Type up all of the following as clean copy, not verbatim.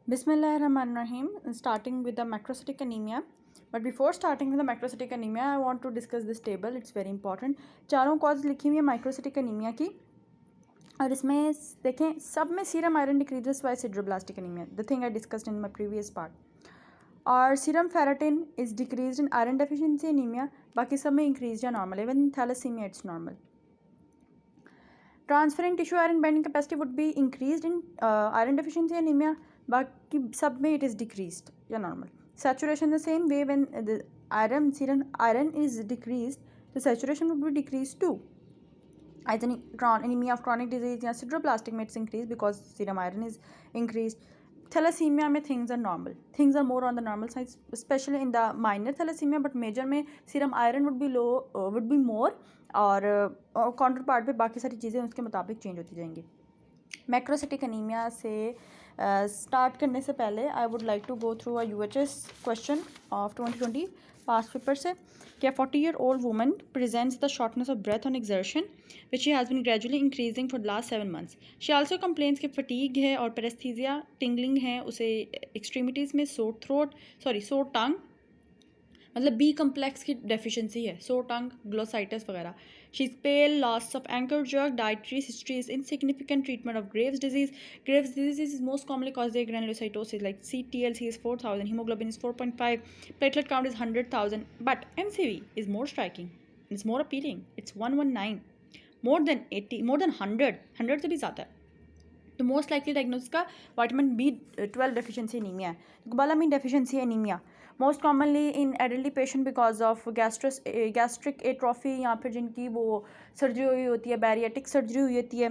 Bismillahirrahmanirrahim. Starting with the macrocytic anemia. But before starting with the macrocytic anemia, I want to discuss this table. It's very important. चारों cause लिखी हुई है microcytic anaemia की, और इसमें देखें सब में serum iron decreases by sideroblastic anaemia, the thing I discussed in my previous part. और serum ferritin is decrease in iron deficiency anaemia, बाकी सब में इंक्रीज या normal. Even thalassaemia it's normal. Transferrin tissue iron binding capacity would be increase in iron deficiency anaemia, बाकी सब में it is decreased या normal. Saturation the same way when the serum iron is decreased, the saturation would be decrease too. Either anemia of chronic disease या sideroblastic में it's increased because serum iron is increased. Thalassemia में things are normal. Things are more on the normal side, especially in the minor thalassemia, but major में serum iron would be low, would be more, और counterpart पे बाकी सारी चीज़ें उसके मुताबिक change होती जाएंगी. मैक्रोसिटिक अनीमिया से स्टार्ट करने से पहले I would like to go through a UHS question of 2020 past paper से. क्या 40-year-old woman presents the shortness of breath on exertion which she has been gradually increasing for the last 7 months. She also complains कि fatigue है और paresthesia tingling है, उसे extremities में sore tongue, मतलब B complex की डेफिशिएंसी है, so tongue, glossitis वगैरह. She is pale, loss of ankle jerk, dietary history is insignificant, treatment of Graves disease. Graves disease is most commonly cause granulocytosis like CTLC is 4000, hemoglobin is 4.5, platelet count is 100,000. But MCV is more striking, it's more appealing, it's 119, more than 80, more than 100 से भी ज़्यादा है. तो most likely diagnosis का vitamin B12 deficiency anaemia है. Cobalamin deficiency anaemia most commonly in adult patient because of gastric atrophy, या फिर जिनकी वो सर्जरी हुई होती है, बैरिएटिक सर्जरी हुई होती है,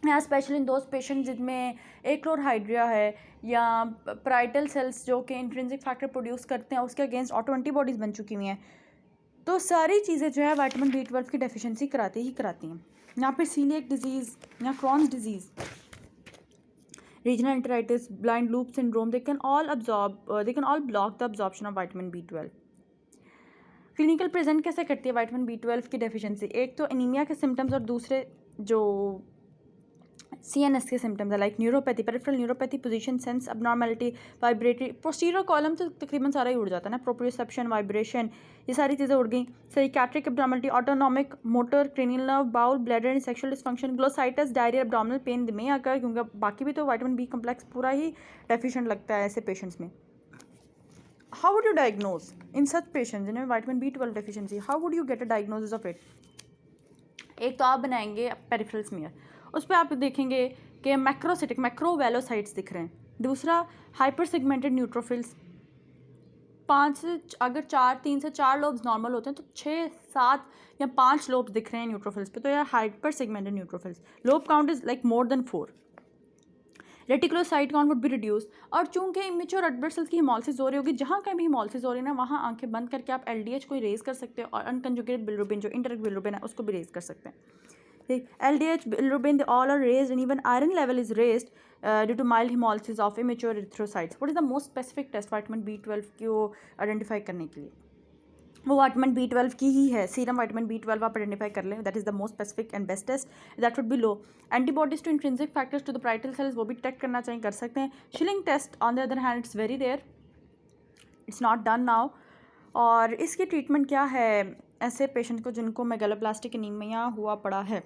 या स्पेशली इन दोज पेशेंट जिनमें एक्लोरहाइड्रिया है या पैराइटल सेल्स जो कि इंट्रिंसिक फैक्टर प्रोड्यूस करते हैं उसके अगेंस्ट ऑटो एंटीबॉडीज़ बन चुकी हुई हैं. तो सारी चीज़ें जो है विटामिन B12 की डेफिशिएंसी कराती हैं. या फिर सीलिएक डिजीज़ या Crohn's disease, regional enteritis, blind loop syndrome, they can all block the absorption of vitamin B12. Clinical present कैसे करती है विटामिन B12 की डेफिशिएंसी? एक तो एनीमिया के सिम्टम्स, और दूसरे जो CNS के सिम्टम्स है like neuropathy, peripheral neuropathy, position sense abnormality, vibratory. Posterior column तो तकरीबन सारा ही उड़ जाता है ना, प्रोप्रियोसेप्शन, वाइब्रेशन, ये सारी चीज़ें उड़ गई. Psychiatric abnormality, autonomic, motor, cranial nerve, bowel, bladder and sexual dysfunction, glossitis, diarrhoea, abdominal pain में आकर, क्योंकि बाकी भी तो विटामिन B कम्प्लेक्स पूरा ही डेफिशिएंट लगता है ऐसे पेशेंट्स में. How would you diagnose in such patients जिन्हें vitamin B12 deficiency? How would you get a diagnosis of it? एक तो आप बनाएंगे पेरिफेरल स्मीयर, उस पर आप देखेंगे कि मैक्रोसिटिक मैक्रोवेलोसाइट्स दिख रहे हैं. दूसरा हाइपर सेगमेंटेड न्यूट्रोफिल्स, 3 से 4 लोब्स नॉर्मल होते हैं, तो 6, 7 या 5 लोब्स दिख रहे हैं न्यूट्रोफिल्स पे, तो यार hyper segmented neutrophils. Lobe count is like more than 4. Reticulocyte count would be reduce. और चूंकि इमेच्योर रेड ब्लड सेल्स की हिमोलिसिस हो रही होगी, जहाँ कहीं भी हिमोलिसिस हो रही है ना, वहाँ आंखें बंद करके आप LDH को रेज कर सकते हो, और अनकंजुगेटेड बिलिरुबिन जो इंटरेक्ट बिलिरुबिन है उसको भी रेज कर सकते हैं. LDH, bilirubin, they all are raised, and even iron level is raised due to mild hemolysis of immature erythrocytes. What is the most specific test vitamin B12 को identify करने के लिए? वो विटामिन B12 की ही है. सीरम विटामिन B12 आप identify कर लें, that is the most specific and best test. That would be low. Antibodies to intrinsic factors to the parietal cells, वो भी डिटेक्ट करना चाहिए, कर सकते हैं. Schilling test on the other hand it's very rare, it's not done now. और इसकी treatment क्या है ऐसे पेशेंट को जिनको मेगालोब्लास्टिक एनीमिया हुआ पड़ा है?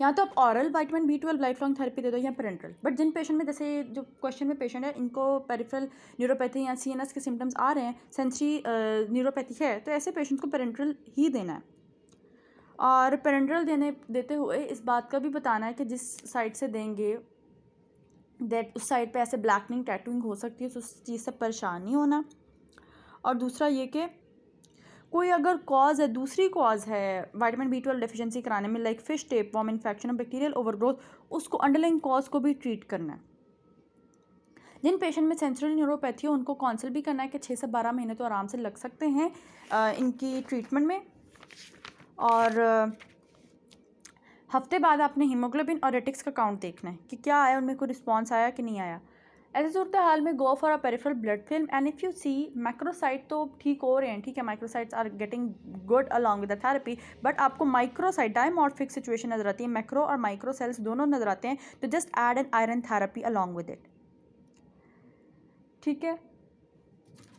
या तो आप oral vitamin B12 life long therapy दे दो, या पेरेंट्रल. बट जिन पेशेंट में, जैसे जो क्वेश्चन में पेशेंट है, इनको पेरिफेरल न्यूरोपैथी या CNS के सिम्टम्स आ रहे हैं, सेंसरी न्यूरोपैथी है, तो ऐसे पेशेंट को पेरेंट्रल ही देना है. और पेरेंट्रल देते हुए इस बात का भी बताना है कि जिस साइड से देंगे दैट उस साइड पे ऐसे ब्लैकनिंग, टैटूइंग हो सकती है, तो उस चीज़ से परेशान नहीं होना. और दूसरा ये कि कोई अगर कॉज है, दूसरी कॉज है विटामिन B12 डेफिशिएंसी कराने में, like fish tape warm infection और बैक्टीरियल ओवरग्रोथ, उसको अंडरलाइंग कॉज को भी ट्रीट करना है. जिन पेशेंट में सेंसरी न्यूरोपैथी हो उनको काउंसिल भी करना है कि 6 से 12 महीने तो आराम से लग सकते हैं इनकी ट्रीटमेंट में. और हफ्ते बाद आपने हीमोग्लोबिन और रेटिक्स का काउंट देखना है कि क्या आया, उनमें कोई रिस्पॉन्स आया कि नहीं आया. ऐसे सूरत हाल में go for a peripheral blood film, and if you see macrocyte तो ठीक हो रहे हैं, ठीक है, microcytes are getting good along with the therapy, but आपको माइक्रोसाइट डायमॉर्फिक सिचुएशन नजर आती है, मैक्रो और माइक्रो सेल्स दोनों नजर आते हैं, तो just add an iron therapy along with it. ठीक है।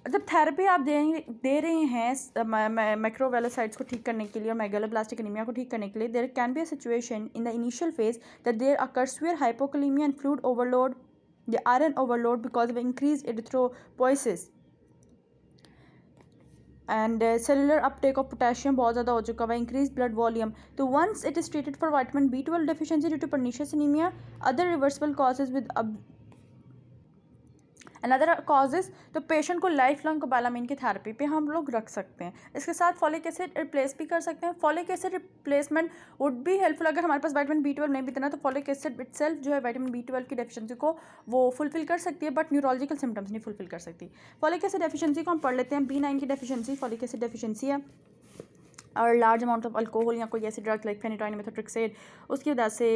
जब थेरेपी आप दे रहे हैं मैक्रोवेलोसाइट्स को ठीक करने के लिए और मेगालोब्लास्टिक एनीमिया को ठीक करने के लिए, there can be a situation in the initial phase that there occurs severe hypokalemia and fluid overload, the iron overload because of increased erythropoiesis and cellular uptake of potassium बहुत ज़्यादा हो चुका हुआ, increased blood volume. तो once it is treated for vitamin B12 deficiency due to pernicious anemia, other reversible causes with another causes, तो patient को life long cobalamin की therapy पे हम लोग रख सकते हैं। इसके साथ फॉलिक एसिड रिप्लेस भी कर सकते हैं। Folic acid replacement would be helpful अगर हमारे पास विटामिन B12 नहीं भी इतना, तो फॉलिक एसिड इटसेल्फ जो है विटामिन B12 की डेफिशिएंसी को वो फुलफिल कर सकती है, बट न्यूरोलॉजिकल सिम्टम्स नहीं फुलफिल कर सकती। फॉलिक एसिड डेफिशिएंसी को हम पढ़ लेते हैं। B9 की डेफिशिएंसी फॉलिक एसिड डेफिशिएंसी है, और लार्ज अमाउंट ऑफ अल्कोहल या कोई ऐसी ड्रग लाइक फेनिटोइन मेथोट्रेक्सेट उसकी वजह से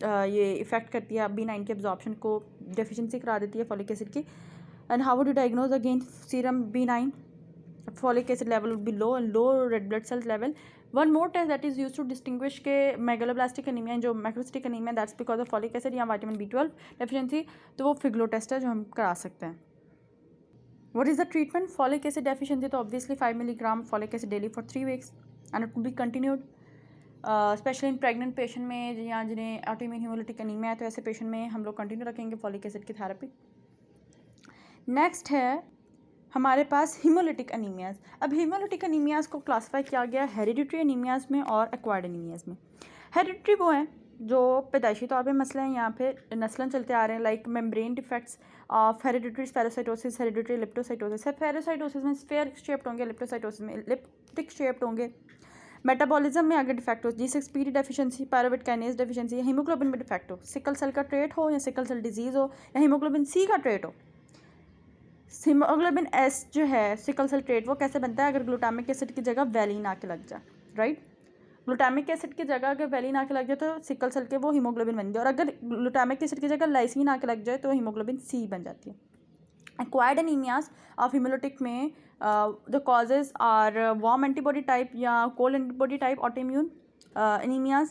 ये इफेक्ट करती है B9 के एब्जॉर्प्शन को, डेफिशिएंसी करा देती है फॉलिक एसिड की। And how would you diagnose again serum B9? Folic acid level would be low and low red blood cell level. One more test that is used to distinguish के megaloblastic anemia जो macrocytic anemia, that's because of folic acid या vitamin B12 deficiency, तो वो फिगलो test है जो हम करा सकते हैं। What is the treatment? Folic acid deficiency तो obviously 5 milligram folic acid daily for 3 weeks and it could be continued. Specially in pregnant patient में या जिन्हें ऑटोइम्यून हीमोलिटिक एनीमिया है, तो ऐसे पेशेंट में हम लोग कंटिन्यू रखेंगे फॉलिक एसिड की थेरेपी। नेक्स्ट है हमारे पास हीमोलिटिक एनीमियाज़। अब हीमोलिटिक एनीमियाज़ को क्लासीफाई किया गया हेरिडिटरी एनीमियाज़ में और एक्वायर्ड एनीमियाज़ में। हेरिडिटरी वो हैं जो पैदाइशी तौर पे मसले हैं, यहाँ पे नस्लन चलते आ रहे हैं, like membrane defects of hereditary spherocytosis, hereditary elliptocytosis. Spherocytosis में स्फेयर शेप्ड होंगे, लिप्टोसाइटोसिस में एलिप्टिक शेप्ड होंगे। मेटाबॉलिज्म में अगर डिफेक्ट हो, G6PD deficiency, pyruvate kinase deficiency, या हीमोग्लोबिन में डिफेक्ट हो, सिकल सेल का ट्रेट हो या सिकल सेल डिजीज़ हो या हीमोग्लोबिन C का ट्रेट हो। हीमोग्लोबिन S जो है सिकल सेल ट्रेट वो कैसे बनता है? अगर ग्लूटामिक एसिड की जगह वैलिन आके लग जाए, राइट। ग्लूटामिक एसिड की जगह अगर वैलिन आके लग जाए तो सिकल सेल के वो हीमोग्लोबिन बन जाए, और अगर ग्लूटामिक एसिड की जगह लाइसिन आके लग जाए तो हीमोग्लोबिन C बन जाती है। एक्वायर्ड एनीमियाज ऑफ हीमोलिटिक में the causes are warm antibody type या cold antibody type autoimmune anaemias.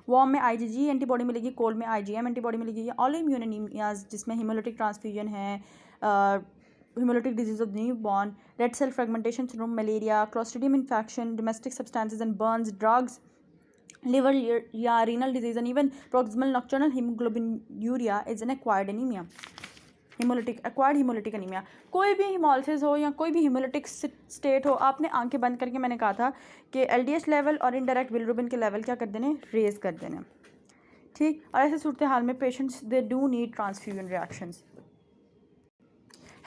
Warm में IgG एंटीबॉडी मिलेगी, कोल्ड में IgM एंटीबॉडी मिलेगी। या ऑल इम्यून एनीमियाज जिसमें हीमोलिटिक ट्रांसफ्यूजन है, hemolytic disease of newborn, red cell fragmentation syndrome, malaria, clostridium infection, domestic substances and burns, drugs, liver या renal disease, and even proximal nocturnal hemoglobinuria is an acquired anemia. Acquired haemolytic anaemia, कोई भी haemolysis हो या कोई भी haemolytic state हो, आपने आंखें बंद करके मैंने कहा था कि LDH लेवल और इनडायरेक्ट बिलिरुबिन के लेवल क्या कर देने, रेज कर देने, ठीक। और ऐसे सूरत हाल में patients they do need transfusion reactions.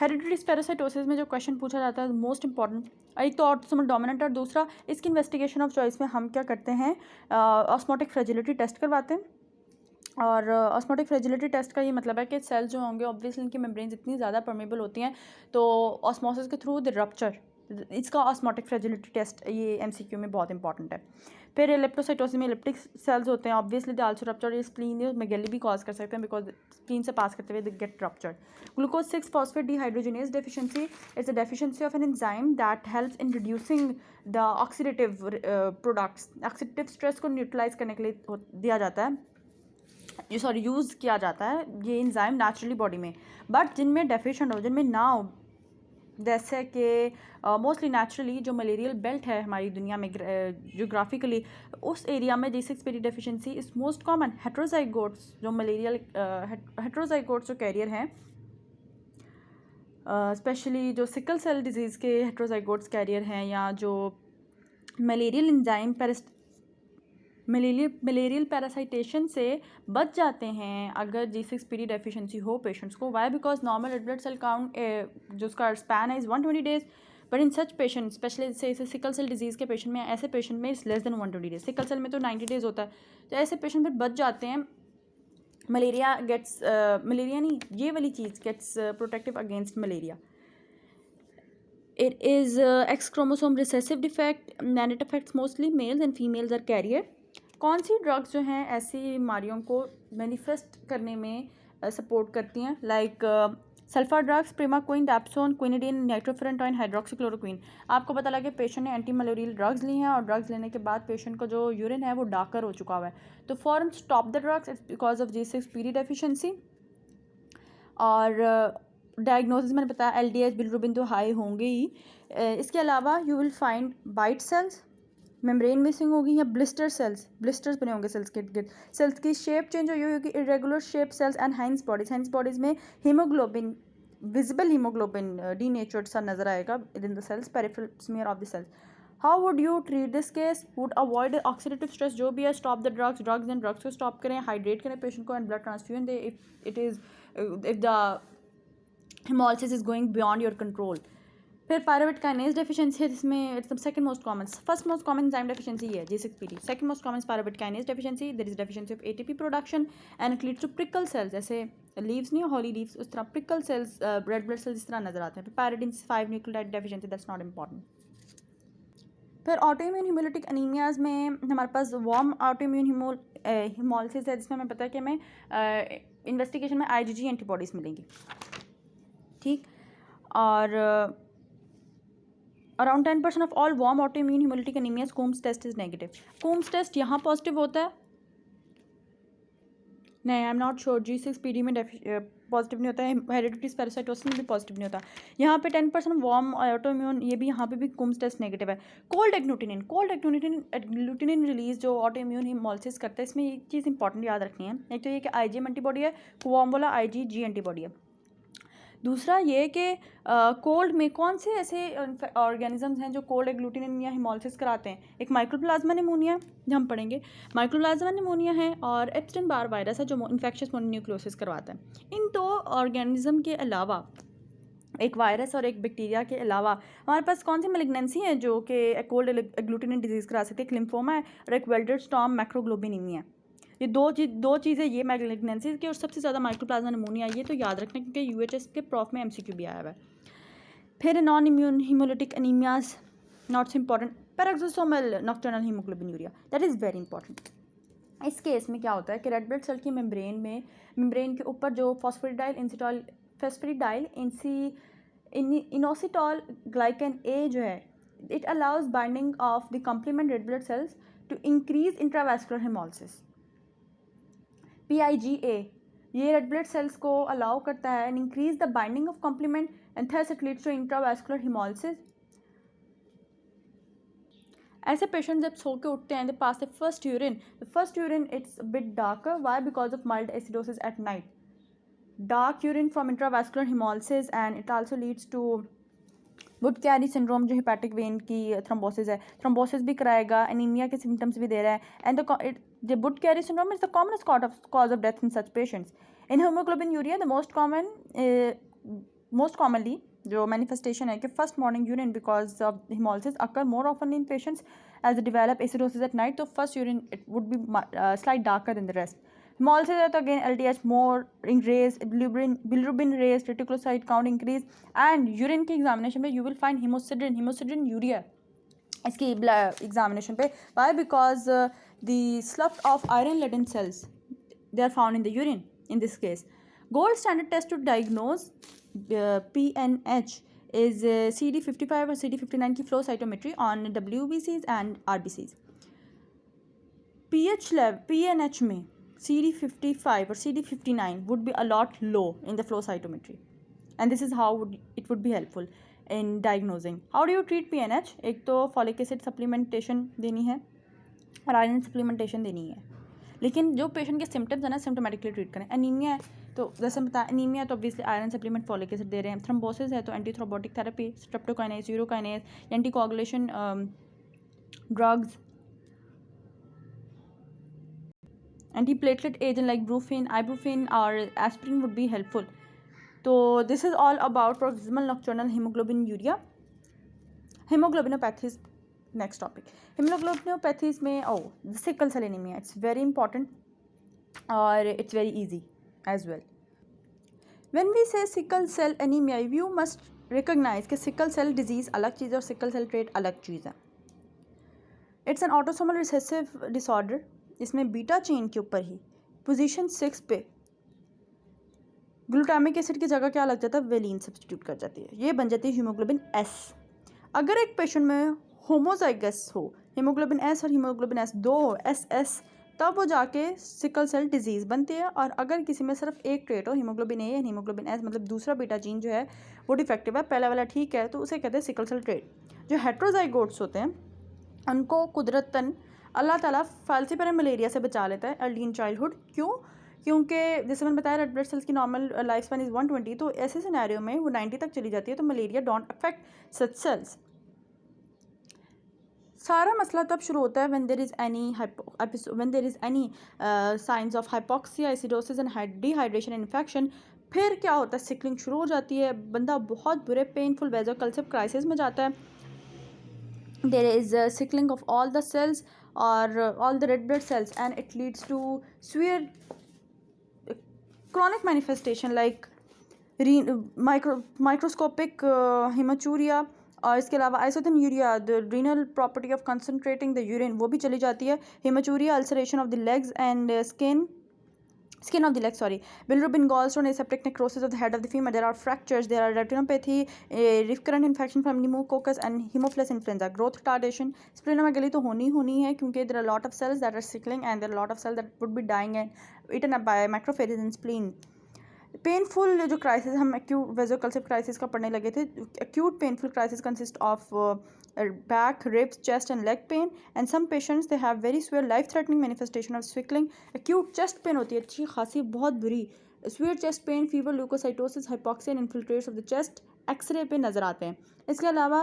Hereditary spherocytosis में जो क्वेश्चन पूछा जाता है मोस्ट इंपॉर्टेंट, एक तो ऑटोसोमल डोमिनेंट, और दूसरा इसकी इन्वेस्टिगेशन ऑफ चॉइस में हम क्या करते हैं, ऑस्मोटिक फ्रेजिलिटी टेस्ट करवाते हैं। और ऑस्मोटिक फ्रेजिलिटी टेस्ट का ये मतलब है कि सेल्स जो होंगे ऑब्वियसली इनकी मेम्ब्रेन्स इतनी ज़्यादा परमेबल होती हैं तो ऑस्मोसिस के थ्रू द रप्चर, इसका ऑस्मोटिक फ्रेजिलिटी टेस्ट ये MCQ में बहुत इंपॉर्टेंट है। फिर लेप्टोसाइटोसिस में इलिप्टिक सेल्स होते हैं, ऑब्वियसली द आल्सो रप्चर, ये स्प्लीन मेगेली भी कॉज कर सकते हैं बिकॉज स्प्लीन से पास करते हुए they get rupture. Glucose 6 phosphate dehydrogenase deficiency is a deficiency of an enzyme that helps in reducing the oxidative products. Oxidative stress को न्यूट्रलाइज करने के लिए दिया जाता है, यूज़ किया जाता है ये एंजाइम नेचुरली बॉडी में, बट जिनमें डेफिशिएंट हो, जिनमें ना हो, जैसे कि मोस्टली नेचुरली जो मलेरियल बेल्ट है हमारी दुनिया में जोग्राफिकली, उस एरिया में G6PD deficiency is most common. Heterozygotes जो मलेरियल हेट्रोजाइगोट्स जो कैरियर हैं, स्पेशली जो सिकल सेल डिजीज़ के हेट्रोजाइगोट्स कैरियर हैं, या जो मलेरियल एंजाइम मलेरियल पैरासाइटेशन से बच जाते हैं अगर G6PD डेफिशिएंसी हो पेशेंट्स को। Why? Because normal red blood cell count जो उसका स्पैन है is 120 days, but in such patient specially से सिकल सेल डिजीज़ के पेशेंट में, ऐसे पेशेंट में it's less than 120 days. Sickle cell में तो 90 डेज होता है, तो ऐसे पेशेंट फिर बच जाते हैं। मलेरिया नहीं, ये वाली चीज़ gets protective against malaria. It is X chromosome recessive defect and it affects mostly males and females are carrier. कौन सी ड्रग्स जो हैं ऐसी बीमारियों को मैनिफेस्ट करने में सपोर्ट करती हैं, like sulphur drugs, primaquine, dapsone, quinidine, nitrofurantoin, hydroxychloroquine. आपको पता लगे पेशेंट ने एंटी मलेरियल ड्रग्स ली हैं और ड्रग्स लेने के बाद पेशेंट का जो यूरिन है वो डार्कर हो चुका हुआ है, तो फॉरन stop the drugs, it's because of G6PD deficiency. और डायग्नोसिस मैंने बताया LDH बिलिरुबिन तो हाई होंगे ही। इसके अलावा you will find white cells, membrane missing होगी या ब्लिस्टर्स बने होंगे सेल्स के इर्द गिर्द। सेल्स की शेप चेंज हुई होगी, irregular shape cells and Heinz bodies में हीमोग्लोबिन, विजिबल हीमोग्लोबिन डीनेचर्ड सा नजर आएगा in the cells, peripheral smear of the cells. How would you treat this case? Would avoid oxidative stress जो भी है, स्टॉप द ड्रग्स को stop करें, hydrate करें पेशेंट को एंड ब्लड ट्रांसफ्यूजन दे if the haemolysis is going beyond your control. फिर pyruvate kinase deficiency है, जिसमें it's the second most common, first most common enzyme deficiency है G6PD, second most common pyruvate kinase deficiency, there is deficiency of ATP production and it leads to prickle cells, जैसे leaves नहीं holly leaves उस तरह prickle cells, red blood cells इस तरह नजर आते हैं। फिर pyridine 5 nucleotide deficiency, that's not important. फिर ऑटोइम्यून हिमोलिटिक एनीमियाज में हमारे पास वार्म ऑटोइम्यून हिमोलिसिस है, जिसमें हमें पता है कि हमें इन्वेस्टिगेशन में IgG एंटीबॉडीज़ मिलेंगी, ठीक। और around 10% of all warm autoimmune haemolytic anaemias Coombs test is negative. Coombs test यहाँ पॉजिटिव होता है, नहीं I am not sure, G6PD में पॉजिटिव नहीं होता है, हेरिडिटी पैरासाइटोसिस में भी पॉजिटिव नहीं होता। यहाँ पे 10% वार्म ऑटोइम्यून, ये भी यहाँ पे भी कूम्स टेस्ट नेगेटिव है। कोल्ड एग्लूटिनिन रिलीज जो ऑटोइम्यून हिमोलिसिस करता है, इसमें एक चीज़ इंपॉर्टेंट याद रखनी है, एक तो ये कि IgM एंटीबॉडी है, कोवाम्बोला IgG एंटीबॉडी है। दूसरा ये कि कोल्ड में कौन से ऐसे ऑर्गेनिजम्स हैं जो कोल्ड एग्लूटिनिन या हिमोलिसिस कराते हैं? एक माइक्रोप्लाज्मा निमोनिया जो हम पढ़ेंगे, माइक्रोप्लाज्मा निमोनिया है, और एप्स्टाइन बार वायरस है जो इन्फेक्शियस मोनोन्यूक्लियोसिस करवाता है। इन दो ऑर्गेनिज्म के अलावा, एक वायरस और एक बैक्टीरिया के अलावा, हमारे पास कौन सी मैलिग्नेंसी है जो कि कोल्ड एग्लूटिनिन डिजीज़ करा सकती है? एक लिम्फोमा है और एक वेल्डर-स्टॉर्म मैक्रोग्लोबिनीमिया है। ये दो चीज़ें, ये मैलिग्नेंसीज की, और सबसे ज़्यादा माइक्रोप्लाज्मा निमोनिया, ये तो याद रखना क्योंकि UHS के प्रॉफ में MCQ भी आया हुआ है। फिर non immune haemolytic anaemias, not so important, paroxysmal nocturnal haemoglobinuria, that is very important. इस केस में क्या होता है कि रेड ब्लड सेल की मेम्ब्रेन के ऊपर जो फॉस्फेटिडाइल इनोसिटॉल ग्लाइकन A जो है, it allows binding of the complement red blood cells to increase intravascular haemolysis. PIGA ये रेड ब्लड सेल्स को अलाउ करता है and increase the binding of complement and thus it leads to intravascular haemolysis. ऐसे patient जब सो के उठते हैं, they pass the first urine it's bit darker, why? Because of mild acidosis at night, dark urine from intravascular haemolysis, and it also leads to Budd Chiari syndrome जो hepatic vein की thrombosis है, thrombosis भी कराएगा, anaemia के symptoms भी दे रहा है, and the Budd-Chiari syndrome is the commonest cause of death in such patients. In hemoglobinuria, the most commonly जो manifestation है कि first morning urine because of hemolysis occur more often in patients as they develop acidosis at night. So first urine it would be slightly darker than the rest. Hemolysis है तो again LDH more raised, bilirubin raised, reticulocyte count increase, and urine के examination में you will find hemosiderin urea इसकी examination पे। Why? Because the slough of iron laden cells they are found in the urine in this case. Gold standard test to diagnose PNH is CD55 और CD59 की flow cytometry on WBCs and RBCs। PNH में CD55 और CD59 would be a lot low in the flow cytometry, and this is how it would be helpful in diagnosing. How do you treat PNH? एक तो folic acid supplementation देनी है और iron supplementation देनी है, लेकिन जो पेशेंट के सिम्टम्स है ना, सिम्टोमेटिकली ट्रीट करें। एनीमिया है तो जैसे बताया, एनीमिया तो obviously iron supplement folic acid दे रहे हैं। थ्रोम्बोसिस है तो anti thrombotic therapy, streptokinase, urokinase, anticoagulation drugs, antiplatelet agent like Brufen, ibuprofen और एस्पिरिन वुड बी हेल्पफुल। तो this is all about proximal nocturnal haemoglobinuria. Haemoglobinopathies next topic. Haemoglobinopathies में sickle cell anaemia, it's very important और it's very easy as well. When we say sickle cell anaemia, you must recognise कि sickle cell disease अलग चीज़ है और sickle cell trait अलग चीज़ है। It's an autosomal recessive disorder, इसमें beta chain के ऊपर ही पोजीशन 6 पे ग्लूटामिक एसिड की जगह क्या लग जाता है? वेलिन सब्सटीट्यूट कर जाती है, ये बन जाती है हीमोग्लोबिन S। अगर एक पेशेंट में होमोजाइगस हो, हीमोग्लोबिन S और हीमोग्लोबिन S दो हो, SS, तब वो जाके सिकल सेल डिजीज़ बनती है। और अगर किसी में सिर्फ एक ट्रेट हो, हीमोग्लोबिन ए या हीमोग्लोबिन एस, मतलब दूसरा बीटा जीन जो है वो डिफेक्टिव है, पहला वाला ठीक है, तो उसे कहते हैं सिकल सेल ट्रेट। जो हेट्रोजाइगोट्स होते हैं उनको कुदरतन अल्लाह ताला फाल्सीपारम मलेरिया से बचा लेता है अर्ली इन चाइल्डहुड। क्यों? क्योंकि जैसे मैंने बताया रेड ब्लड सेल्स की नॉर्मल लाइफ स्पैन इज़ 120, तो ऐसे सिनेरियो में वो 90 तक चली जाती है, तो malaria don't affect such cells. सारा मसला तब शुरू होता है when there is any signs of hypoxia, acidosis and dehydration infection. फिर क्या होता है, सिकलिंग शुरू हो जाती है, बंदा बहुत बुरे पेनफुल वेजोकल्सिव क्राइसिस में जाता है। there is a sickling of all the cells or all the red blood cells, and it leads to severe chronic manifestation like microscopic hematuria। और इसके अलावा isosthenuria, the renal property of concentrating the urine, वो भी चली जाती है। Haematuria, ulceration of the legs and skin of the leg, sorry, bilirubin, gallstone, aseptic necrosis of the head of the femur, there are fractures, there are retinopathy, recurrent infection from pneumococcus and Haemophilus influenza, growth retardation, splenomegaly तो होनी है क्योंकि there are a lot of cells that are sickling and there are a lot of cells that would be dying and eaten up by macrophages and spleen। Painful जो crisis हम acute वेजोकल्सिव crisis का पढ़ने लगे थे, acute painful crisis consist of back, ribs, chest and leg pain, and some patients they have very severe life threatening manifestation of sickling। acute chest pain होती है अच्छी खासी बहुत बुरी, severe chest pain, fever, leukocytosis, hypoxia and infiltrates of the chest X ray पे नज़र आते हैं। इसके अलावा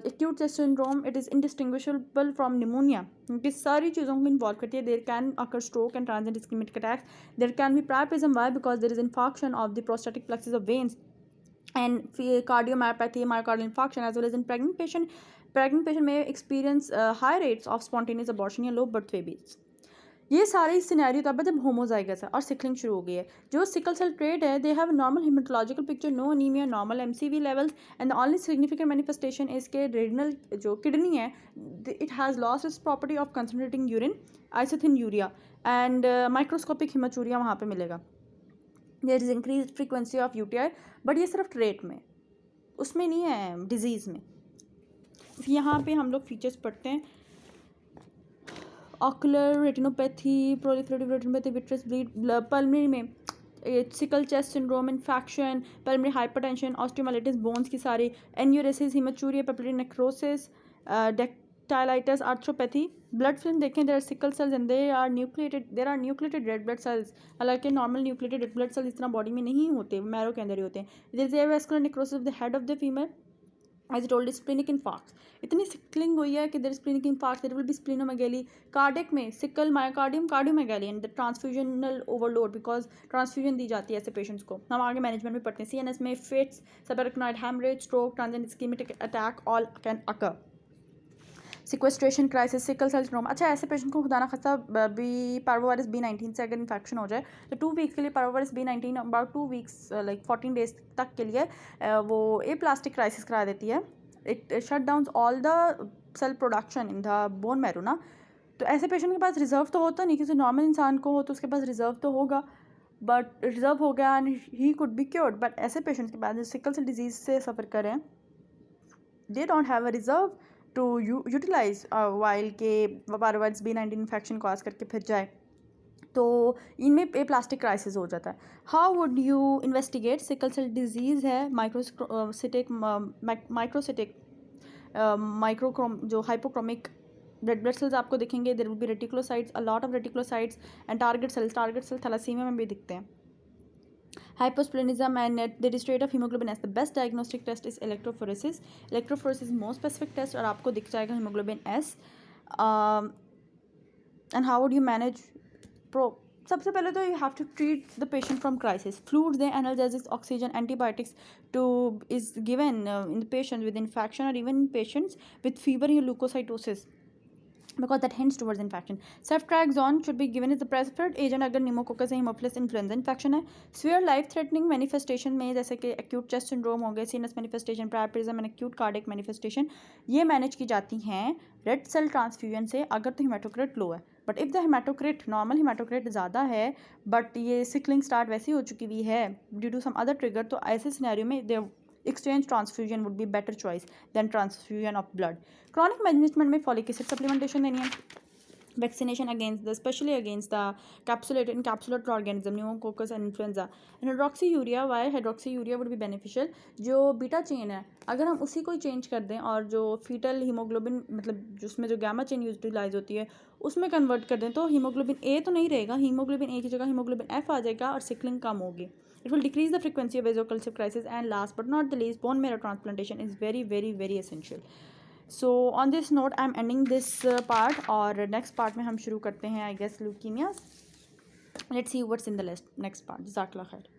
acute chest syndrome it is indistinguishable from pneumonia, क्योंकि सारी चीज़ों को इन्वॉल्व करती है। There can occur stroke and transient ischaemic attacks, there can be priapism, why because there is infarction of the prostatic plexus of veins and cardiomyopathy, myocardial infarction, as well as in pregnant patient may experience high rates of spontaneous abortion या low birth babies। ये सारे scenario तब है जब homozygous है और sickling शुरू हो गई है। जो सिकल सेल ट्रेट है, they have normal haematological picture, no anaemia, normal MCV levels, and the only significant manifestation इसके रेडिनल जो किडनी है, it has lost its property of concentrating urine, isosthenuria and microscopic haematuria वहाँ पे मिलेगा। There is increase frequency of UTI, but ये सिर्फ trait में, उसमें नहीं है डिजीज़ में। यहाँ पे हम लोग फीचर्स पढ़ते हैं। Ocular retinopathy, proliferative retinopathy, vitreous bleed, pulmonary में sickle chest syndrome, infection, pulmonary hypertension, osteomyelitis, bones की सारी, enuresis, haematuria, papillary necrosis, dactylitis, arthropathy. Blood film देखें, there are sickle cells and there are nucleated red blood cells. हालांकि normal nucleated red blood cells इस तरह body में नहीं होते, marrow के अंदर ही होते हैं। There is avascular necrosis of the head of the femur, as I told, splenic infarct. इतनी सिकलिंग हुई है कि there splenic infarct, there will be splenomegaly. Cardiac में sickle, myocardium, cardiomegaly and the transfusional overload, because transfusion दी जाती है ऐसे patients को। हम आगे मैनेजमेंट में पढ़ते हैं। CNS में fits, subarachnoid haemorrhage, stroke, transient ischaemic attack all can occur. Sequestration crisis, sickle cell syndrome. अच्छा, ऐसे पेशेंट को खुदा ना खास्ता पार्वोवायरस B19 से अगर इन्फेक्शन हो जाए तो 2 वीक्स के लिए parvovirus B19 about 2 weeks like 14 days तक के लिए वो एप्लास्टिक क्राइसिस करा देती है। It shut down all the cell production in the bone marrow ना। तो ऐसे पेशेंट के पास रिजर्व तो होता नहीं, किसी नॉर्मल इंसान को हो तो उसके पास रिजर्व तो होगा, बट रिजर्व हो गया and he could be cured. But ऐसे पेशेंट्स के पास जो सिकल सेल डिजीज़ से सफ़र करें, they don't have a reserve to utilise while के पार्वोवायरस B19 इन्फेक्शन कॉज करके फिर जाए, तो इनमें ए प्लास्टिक क्राइसिस हो जाता है। How would you investigate sickle cell disease है? माइक्रोक्रोम जो हाइपोक्रोमिक रेड ब्लड सेल्स आपको दिखेंगे, there will be reticulocytes, a lot of reticulocytes and target cell thalassaemia में भी दिखते हैं। Hyposplenism and the rate of hemoglobin S. The best diagnostic test is electrophoresis. Electrophoresis is more specific test और आपको दिख जाएगा hemoglobin S. And how would you manage? सबसे पहले तो you have to treat the patient from crisis. Fluids, the analgesics, oxygen, antibiotics is given in the patients with infection or even in patients with fever and leukocytosis, because that hints towards infection. Ceftriaxone should be given as the preferred agent अगर pneumococcus या Haemophilus influenza infection है। Severe life threatening manifestation में जैसे कि acute chest syndrome हो गए, CNS manifestation, priapism and acute cardiac manifestation, ये manage की जाती हैं रेड सेल ट्रांसफ्यूजन से अगर तो हेमाटोक्रिट लो है। But if the haematocrit normal haematocrit ज़्यादा है बट ये सिकलिंग स्टार्ट वैसी हो चुकी हुई है due to some other trigger, तो ऐसे सिनेरियो में दे exchange transfusion would be better choice than transfusion of blood. Chronic management में folic acid supplementation देनी है। vaccination against the especially against the capsulated encapsulated organism pneumococcus and influenza and hydroxyurea. Why hydroxyurea would be beneficial? जो beta chain है अगर हम उसी को ही change कर दें और जो फीटल हीमोग्लोबिन मतलब जिसमें जो गामा चेन यूटिलाइज होती है उसमें कन्वर्ट कर दें तो हीमोग्लोबिन ए तो नहीं रहेगा, हीमोग्लोबिन ए की जगह हीमोग्लोबिन एफ आ जाएगा और सिकलिंग कम होगी. It will decrease the frequency of vaso-occlusive crisis. And last but not the least, bone marrow transplantation is very, very, very essential. So on this note, I'm ending this part. और next part में हम शुरू करते हैं I guess leukemias. Let's see what's in the list. Next part. Jazakallah khair.